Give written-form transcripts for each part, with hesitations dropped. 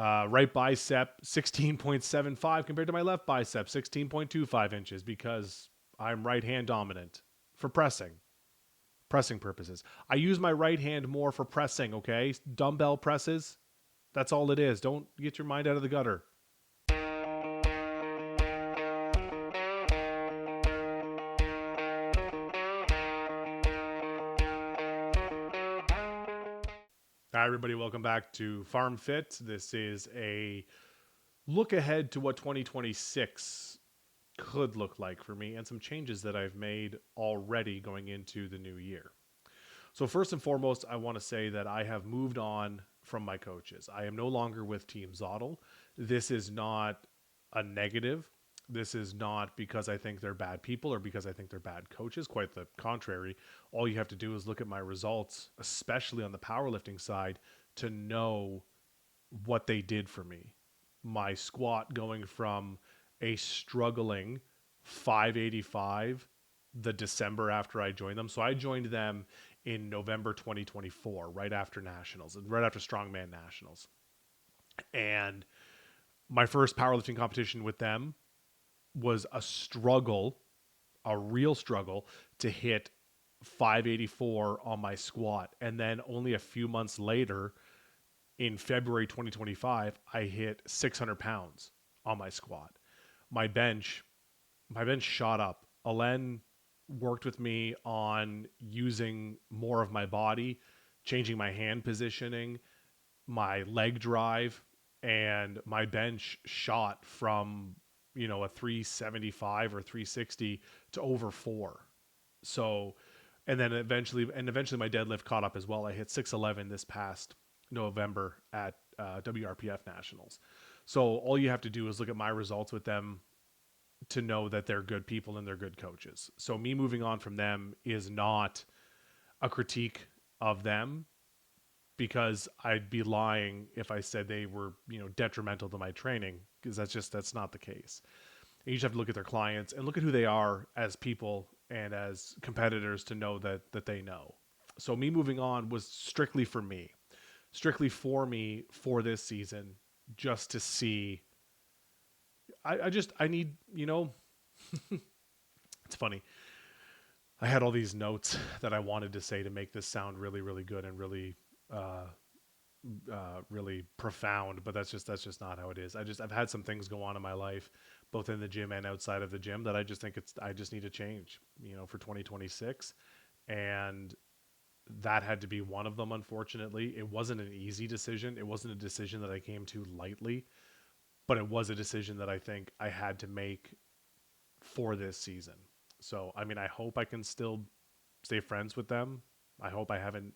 Right bicep 16.75 compared to my left bicep 16.25 inches because I'm right hand dominant for pressing purposes. I use my right hand more for pressing, okay? Dumbbell presses, that's all it is. Don't get your mind out of the gutter. Hi, everybody. Welcome back to Farm Fit. This is a look ahead to what 2026 could look like for me and some changes that I've made already going into the new year. So, first and foremost, I want to say that I have moved on from my coaches. I am no longer with Team Zottel. This is not a negative. This is not because I think they're bad people or because I think they're bad coaches. Quite the contrary. All you have to do is look at my results, especially on the powerlifting side, to know what they did for me. My squat going from a struggling 585 the December after I joined them. So I joined them in November 2024, right after Nationals, right after Strongman Nationals. And my first powerlifting competition with them was a struggle, a real struggle to hit 584 on my squat. And then only a few months later, in February 2025, I hit 600 pounds on my squat. My bench, my bench shot up. Alen worked with me on using more of my body, changing my hand positioning, my leg drive, and my bench shot from, a 375 or 360 to over 4. So, and eventually my deadlift caught up as well. I hit 611 this past November at WRPF Nationals. So all you have to do is look at my results with them to know that they're good people and they're good coaches. So me moving on from them is not a critique of them, because I'd be lying if I said they were, detrimental to my training, because that's not the case. And you just have to look at their clients and look at who they are as people and as competitors to know that they know. So me moving on was strictly for me for this season, just to see. I need, it's funny. I had all these notes that I wanted to say to make this sound really, really good and really, uh, really profound, but that's just not how it is. I've had some things go on in my life, both in the gym and outside of the gym, that I just need to change, for 2026, and that had to be one of them. Unfortunately, it wasn't an easy decision. It wasn't a decision that I came to lightly, but it was a decision that I think I had to make for this season. So, I mean, I hope I can still stay friends with them. I hope I haven't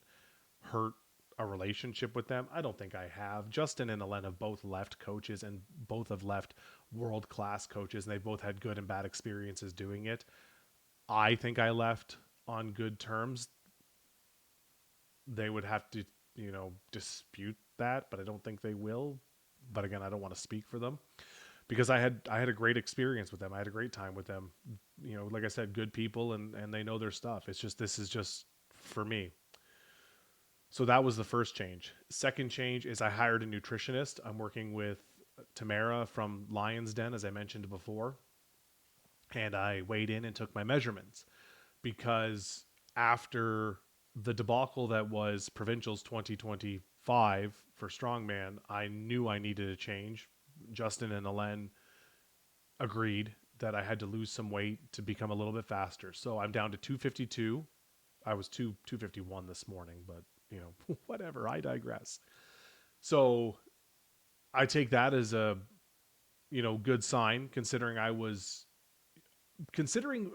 hurt a relationship with them. I don't think I have. Justin and Alen have both left coaches and both have left world class coaches, and they both had good and bad experiences doing it. I think I left on good terms. They would have to, dispute that, but I don't think they will. But again, I don't want to speak for them, because I had a great experience with them. I had a great time with them. Like I said, good people, and they know their stuff. It's just, this is just for me. So that was the first change. Second change is I hired a nutritionist. I'm working with Tamara from Lion's Den, as I mentioned before, and I weighed in and took my measurements, because after the debacle that was Provincials 2025 for Strongman, I knew I needed a change. Justin and Alen agreed that I had to lose some weight to become a little bit faster. So I'm down to 252. I was 251 this morning, but whatever, I digress. So I take that as a, good sign, considering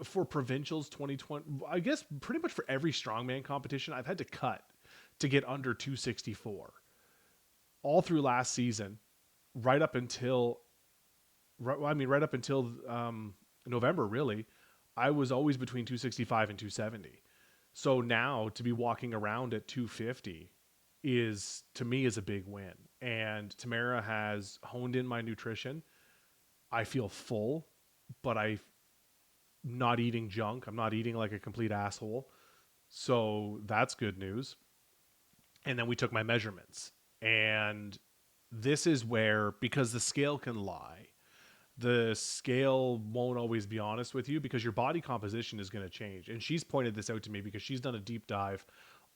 for Provincials 2020, I guess pretty much for every strongman competition, I've had to cut to get under 264 all through last season, right up until, right up until November, really. I was always between 265 and 270. So now to be walking around at 250 is, to me, is a big win. And Tamara has honed in my nutrition. I feel full, but I'm not eating junk. I'm not eating like a complete asshole. So that's good news. And then we took my measurements, and this is where, because the scale can lie, the scale won't always be honest with you because your body composition is going to change. And she's pointed this out to me because she's done a deep dive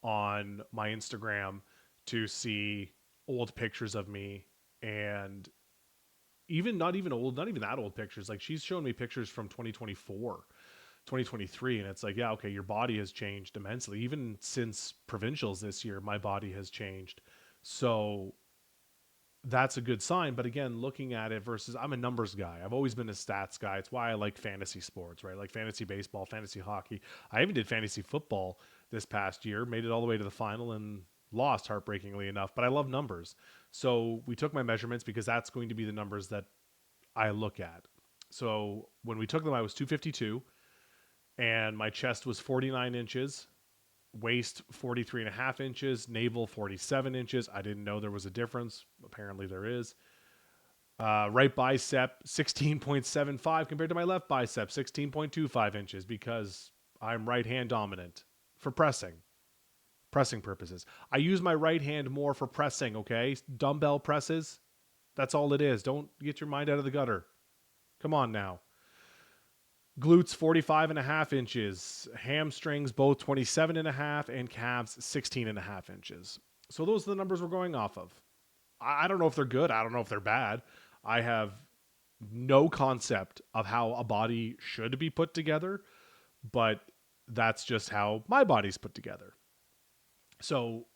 on my Instagram to see old pictures of me, and even not even old, not even that old pictures. Like, she's shown me pictures from 2024, 2023, and it's like, yeah, okay, your body has changed immensely. Even since provincials this year, my body has changed. So that's a good sign. But again, looking at it versus, I'm a numbers guy. I've always been a stats guy. It's why I like fantasy sports, right? Like fantasy baseball, fantasy hockey. I even did fantasy football this past year, made it all the way to the final and lost, heartbreakingly enough. But I love numbers. So we took my measurements because that's going to be the numbers that I look at. So when we took them, I was 252 and my chest was 49 inches, waist 43 and a half inches, navel 47 inches. I didn't know there was a difference. Apparently there is. Right bicep 16.75 compared to my left bicep 16.25 inches because I'm right hand dominant for pressing purposes. I use my right hand more for pressing, okay? Dumbbell presses, that's all it is. Don't get your mind out of the gutter. Come on now. Glutes 45 and a half inches, hamstrings both 27 and a half, and calves 16 and a half inches. So those are the numbers we're going off of. I don't know if they're good. I don't know if they're bad. I have no concept of how a body should be put together, but that's just how my body's put together. So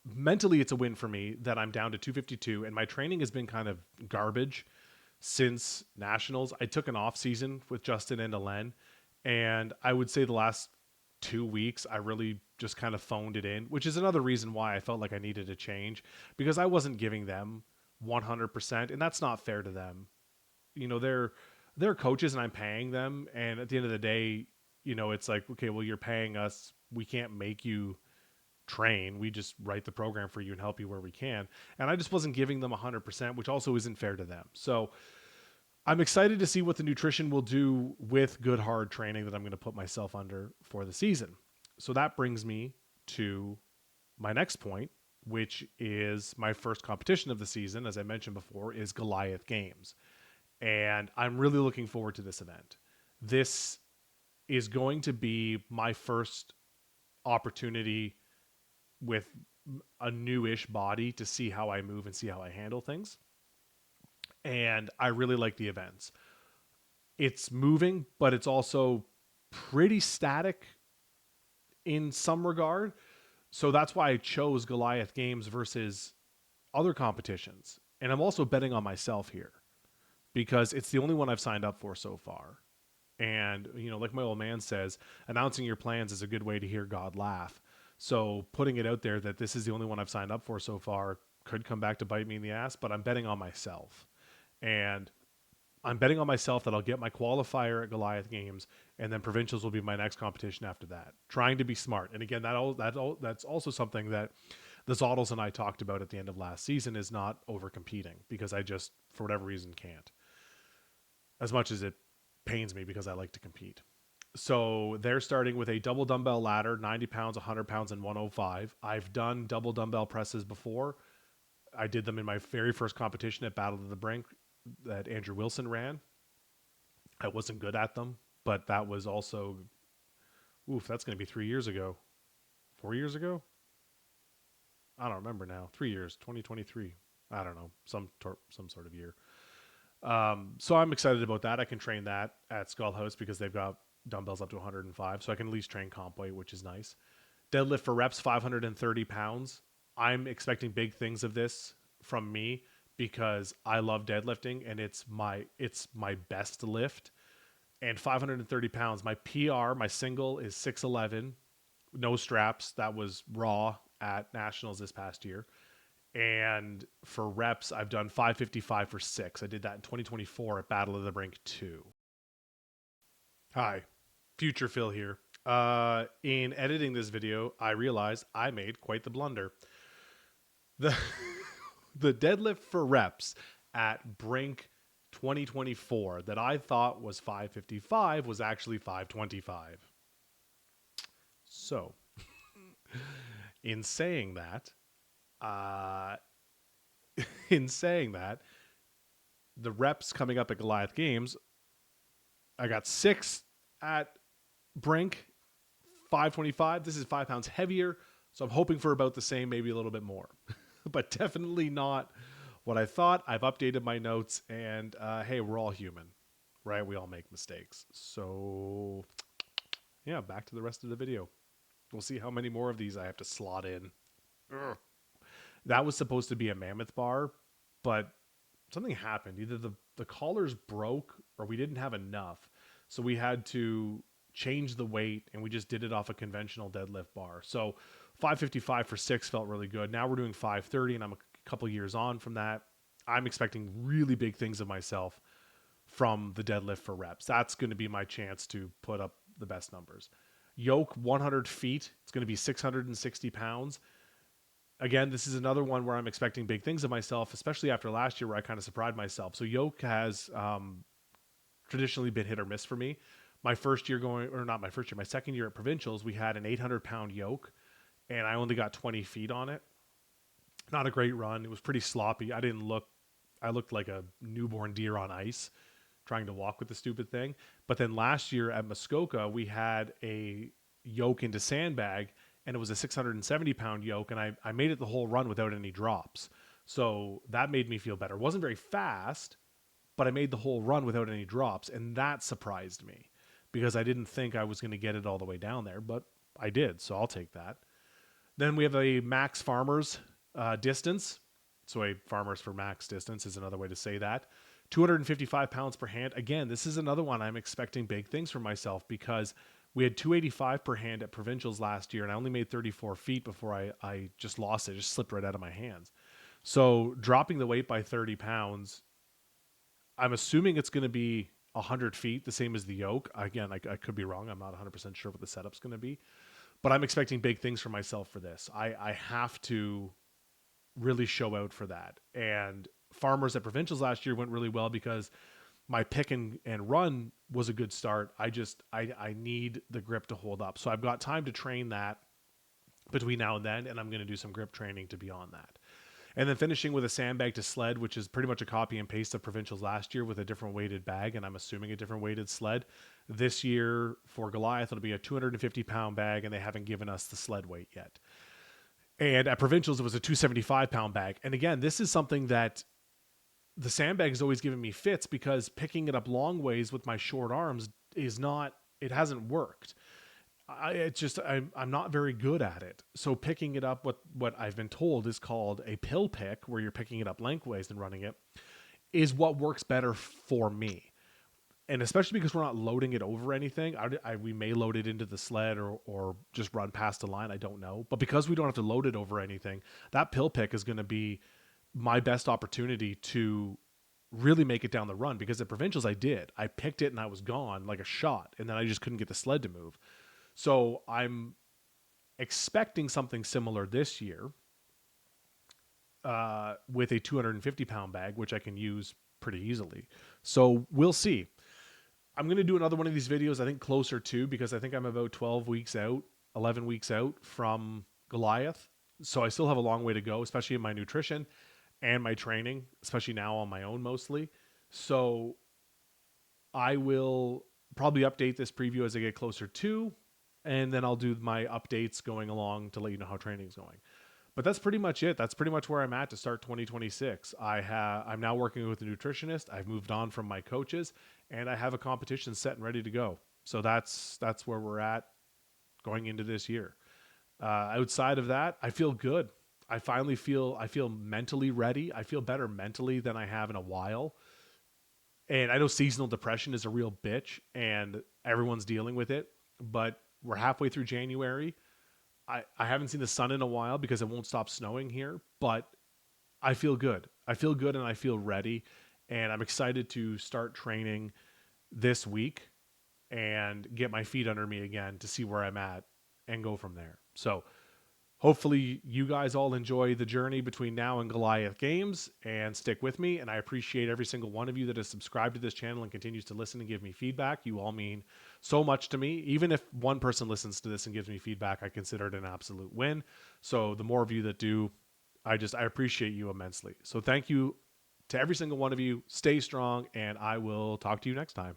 mentally, it's a win for me that I'm down to 252, and my training has been kind of garbage since nationals. I took an off season with Justin and Alen, and I would say the last 2 weeks I really just kind of phoned it in, which is another reason why I felt like I needed a change, because I wasn't giving them 100%, and that's not fair to them. You know, they're coaches and I'm paying them, and at the end of the day, you know, it's like, okay, well, you're paying us, we can't make you train. We just write the program for you and help you where we can. And I just wasn't giving them 100%, which also isn't fair to them. So I'm excited to see what the nutrition will do with good hard training that I'm going to put myself under for the season. So that brings me to my next point, which is my first competition of the season, as I mentioned before, is Goliath Games. And I'm really looking forward to this event. This is going to be my first opportunity with a newish body to see how I move and see how I handle things. And I really like the events. It's moving, but it's also pretty static in some regard. So that's why I chose Goliath Games versus other competitions. And I'm also betting on myself here because it's the only one I've signed up for so far. And, you know, like my old man says, announcing your plans is a good way to hear God laugh. So putting it out there that this is the only one I've signed up for so far could come back to bite me in the ass, but I'm betting on myself. And I'm betting on myself that I'll get my qualifier at Goliath Games, and then provincials will be my next competition after that. Trying to be smart, and again, that's also something that the Zottles and I talked about at the end of last season, is not over competing, because I just, for whatever reason, can't. As much as it pains me because I like to compete. So they're starting with a double dumbbell ladder, 90 pounds, 100 pounds, and 105. I've done double dumbbell presses before. I did them in my very first competition at Battle of the Brink that Andrew Wilson ran. I wasn't good at them, but that was also, that's going to be 3 years ago. 4 years ago? I don't remember now. 3 years, 2023. I don't know, some sort of year. So I'm excited about that. I can train that at Skull House because they've got dumbbells up to 105, so I can at least train comp weight, which is nice. Deadlift for reps, 530 pounds. I'm expecting big things of this from me because I love deadlifting and it's my best lift. And 530 pounds, my PR, my single is 6'11", no straps. That was raw at nationals this past year. And for reps, I've done 555 for 6. I did that in 2024 at Battle of the Brink 2. Hi, Future Phil here. In editing this video, I realized I made quite the blunder. The the deadlift for reps at Brink 2024 that I thought was 555 was actually 525. So, in saying that, in saying that, the reps coming up at Goliath Games, I got 6 at Brink, 525. This is 5 pounds heavier, so I'm hoping for about the same, maybe a little bit more, but definitely not what I thought. I've updated my notes, and hey, we're all human, right? We all make mistakes. So yeah, back to the rest of the video. We'll see how many more of these I have to slot in. Ugh. That was supposed to be a mammoth bar, but something happened. Either the collars broke or we didn't have enough. So we had to change the weight, and we just did it off a conventional deadlift bar. So 555 for 6 felt really good. Now we're doing 530, and I'm a couple years on from that. I'm expecting really big things of myself from the deadlift for reps. That's going to be my chance to put up the best numbers. Yoke 100 feet. It's going to be 660 pounds. Again, this is another one where I'm expecting big things of myself, especially after last year where I kind of surprised myself. So yoke has traditionally been hit or miss for me. My first year going, or not my first year, my second year at Provincials, we had an 800-pound yoke, and I only got 20 feet on it. Not a great run. It was pretty sloppy. I looked like a newborn deer on ice trying to walk with the stupid thing. But then last year at Muskoka, we had a yoke into sandbag, and it was a 670-pound yoke, and I made it the whole run without any drops. So that made me feel better. It wasn't very fast, but I made the whole run without any drops, and that surprised me because I didn't think I was going to get it all the way down there, but I did, so I'll take that. Then we have a max farmers distance. So a farmers for max distance is another way to say that. 255 pounds per hand. Again, this is another one I'm expecting big things for myself because we had 285 per hand at Provincials last year, and I only made 34 feet before I just lost it. It just slipped right out of my hands. So dropping the weight by 30 pounds, I'm assuming it's going to be 100 feet, the same as the yoke. Again, I could be wrong. I'm not 100% sure what the setup's going to be. But I'm expecting big things for myself for this. I have to really show out for that. And farmers at Provincials last year went really well because my pick and run was a good start. I need the grip to hold up. So I've got time to train that between now and then, and I'm going to do some grip training to be on that. And then finishing with a sandbag to sled, which is pretty much a copy and paste of Provincials last year with a different weighted bag, and I'm assuming a different weighted sled. This year for Goliath, it'll be a 250-pound bag, and they haven't given us the sled weight yet. And at Provincials, it was a 275-pound bag. And again, this is something that the sandbag has always given me fits because picking it up long ways with my short arms it hasn't worked. I'm not very good at it. So picking it up, what I've been told is called a pill pick, where you're picking it up lengthways and running it, is what works better for me. And especially because we're not loading it over anything, we may load it into the sled or just run past the line. I don't know. But because we don't have to load it over anything, that pill pick is going to be my best opportunity to really make it down the run. Because at Provincials, I picked it and I was gone like a shot. And then I just couldn't get the sled to move. So I'm expecting something similar this year with a 250-pound bag, which I can use pretty easily. So we'll see. I'm going to do another one of these videos, I think closer to, because I think I'm about 11 weeks out from Goliath. So I still have a long way to go, especially in my nutrition and my training, especially now on my own mostly. So I will probably update this preview as I get closer to, and then I'll do my updates going along to let you know how training's going. But that's pretty much it. That's pretty much where I'm at to start 2026. I'm now working with a nutritionist. I've moved on from my coaches, and I have a competition set and ready to go. So that's where we're at going into this year. Outside of that, I feel good. I feel mentally ready. I feel better mentally than I have in a while. And I know seasonal depression is a real bitch, and everyone's dealing with it. But we're halfway through January. I haven't seen the sun in a while because it won't stop snowing here, but I feel good. I feel good and I feel ready, and I'm excited to start training this week and get my feet under me again to see where I'm at and go from there. So hopefully you guys all enjoy the journey between now and Goliath Games and stick with me. And I appreciate every single one of you that has subscribed to this channel and continues to listen and give me feedback. You all mean so much to me. Even if one person listens to this and gives me feedback, I consider it an absolute win. So the more of you that do, I appreciate you immensely. So thank you to every single one of you. Stay strong, and I will talk to you next time.